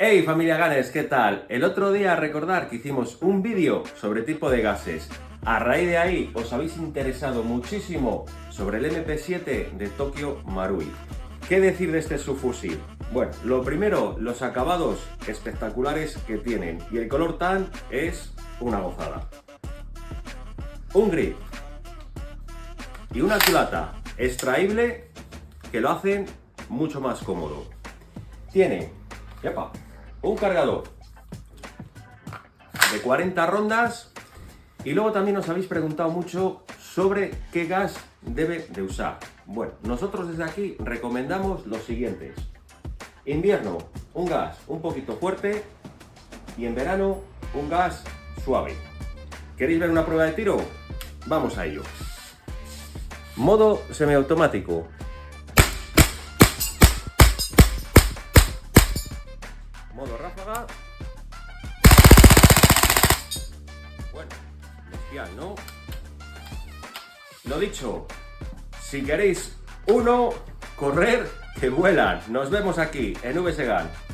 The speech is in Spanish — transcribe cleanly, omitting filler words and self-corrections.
Hey familia Gunners, ¿qué tal? El otro día recordar que hicimos un vídeo sobre tipo de gases. A raíz de ahí os habéis interesado muchísimo sobre el MP7 de Tokyo Marui. ¿Qué decir de este subfusil? Bueno, lo primero, los acabados espectaculares que tienen y el color tan es una gozada. Un grip y una culata extraíble que lo hacen mucho más cómodo. Tiene un cargador de 40 rondas y luego también os habéis preguntado mucho sobre qué gas debe de usar. Bueno, nosotros desde aquí recomendamos los siguientes. Invierno, un gas un poquito fuerte y en verano un gas suave. ¿Queréis ver una prueba de tiro? Vamos a ello. Modo semiautomático. Modo ráfaga. Bueno, bestial, ¿no? Lo dicho, si queréis uno, correr, que vuelan. Nos vemos aquí en VS Gun.